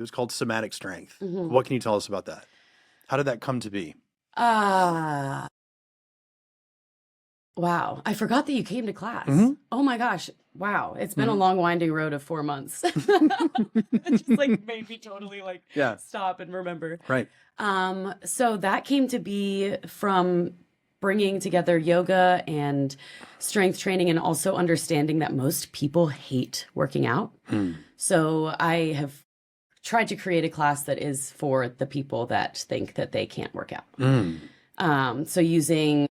It was called Somatic Strength. Mm-hmm. What can you tell us about that? How did that come to be? Uh, wow. I forgot that you came to class. Mm-hmm. Oh my gosh. Wow. It's been a Mm-hmm. long, winding road of 4 months. It just like made me totally like Yeah. stop and remember. Right. So that came to be from bringing together yoga and strength training and also understanding that most people hate working out. Mm. So I have tried to create a class that is for the people that think that they can't work out. Mm. So using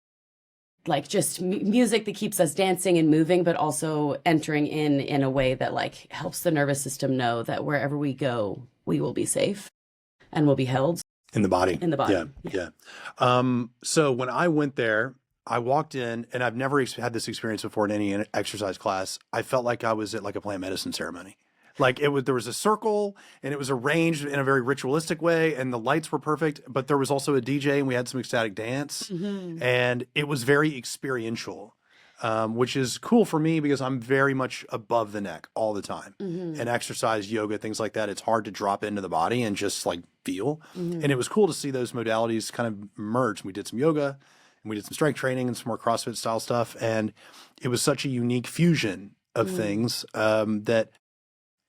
like just music that keeps us dancing and moving, but also entering in a way that like helps the nervous system know that wherever we go, we will be safe and will be held. In the body. In the body. Yeah. So when I went there, I walked in and I've never had this experience before in any exercise class. I felt like I was at like a plant medicine ceremony. Like there was a circle and it was arranged in a very ritualistic way and the lights were perfect, but there was also a DJ and we had some ecstatic dance and it was very experiential, which is cool for me because I'm very much above the neck all the time. And exercise, yoga, things like that, it's hard to drop into the body and just like feel. And it was cool to see those modalities kind of merge. We did some yoga and we did some strength training and some more CrossFit style stuff. And it was such a unique fusion of things that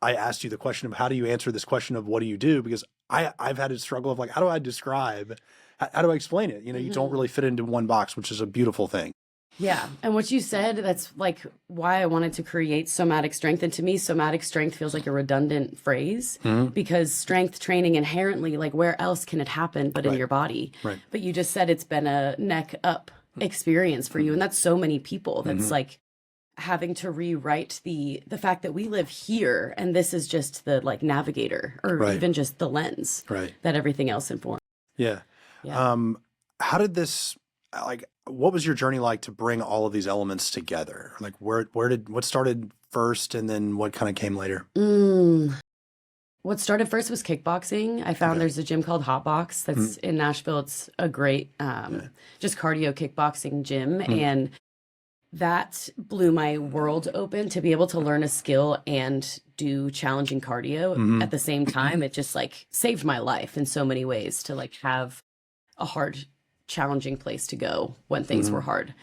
I asked you the question of how do you answer this question of what do you do? Because I've had a struggle of like, how do I describe, how do I explain it? You know, you don't really fit into one box, which is a beautiful thing. Yeah. And what you said, that's like why I wanted to create somatic strength. And to me, somatic strength feels like a redundant phrase because strength training inherently, like where else can it happen but in your body? Right. But you just said it's been a neck up experience for you. And that's so many people. That's like having to rewrite the fact that we live here and this is just the like navigator or even just the lens that everything else informs. Yeah. How did this, like, what was your journey like to bring all of these elements together? Like what started first and then what kind of came later? What started first was kickboxing. I found there's a gym called Hot Box that's in Nashville. It's a great just cardio kickboxing gym. And that blew my world open to be able to learn a skill and do challenging cardio at the same time. It just like saved my life in so many ways to like have a hard, challenging place to go when things were hard.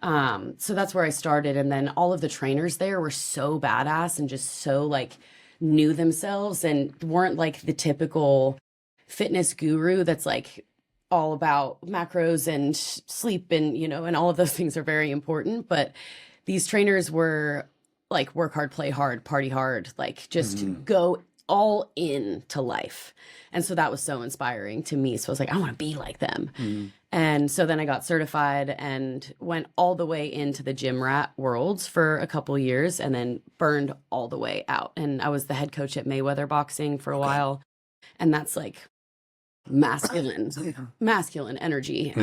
So that's where I started. And then all of the trainers there were so badass and just so like knew themselves and weren't like the typical fitness guru that's like all about macros and sleep and, you know, and all of those things are very important. But these trainers were like work hard, play hard, party hard, like just go all in to life. And so that was so inspiring to me. So I was like, I want to be like them. And so then I got certified and went all the way into the gym rat world for a couple years and then burned all the way out. And I was the head coach at Mayweather Boxing for a while. And that's like masculine energy,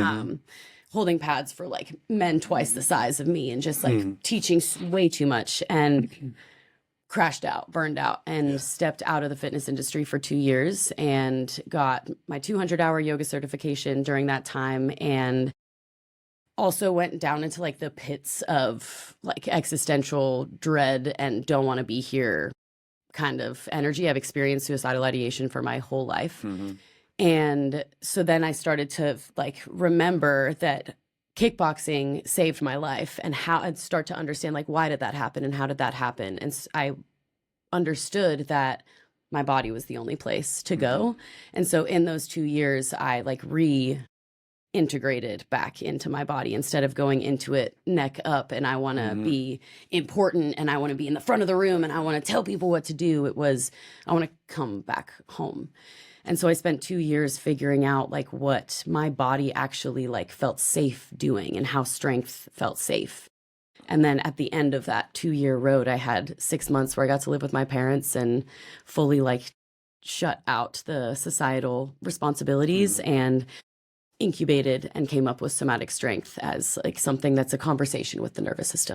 holding pads for like men twice the size of me and just like teaching way too much and crashed out, burned out and stepped out of the fitness industry for 2 years and got my 200-hour yoga certification during that time. And also went down into like the pits of like existential dread and don't want to be here kind of energy. I've experienced suicidal ideation for my whole life. And so then I started to like remember that kickboxing saved my life and how I'd start to understand like, why did that happen and how did that happen? And I understood that my body was the only place to go. And so in those 2 years, I like reintegrated back into my body instead of going into it neck up and I want to be important and I want to be in the front of the room and I want to tell people what to do. It was, I want to come back home. And so I spent 2 years figuring out like what my body actually like felt safe doing and how strength felt safe. And then at the end of that 2-year road, I had 6 months where I got to live with my parents and fully like shut out the societal responsibilities and incubated and came up with somatic strength as like something that's a conversation with the nervous system.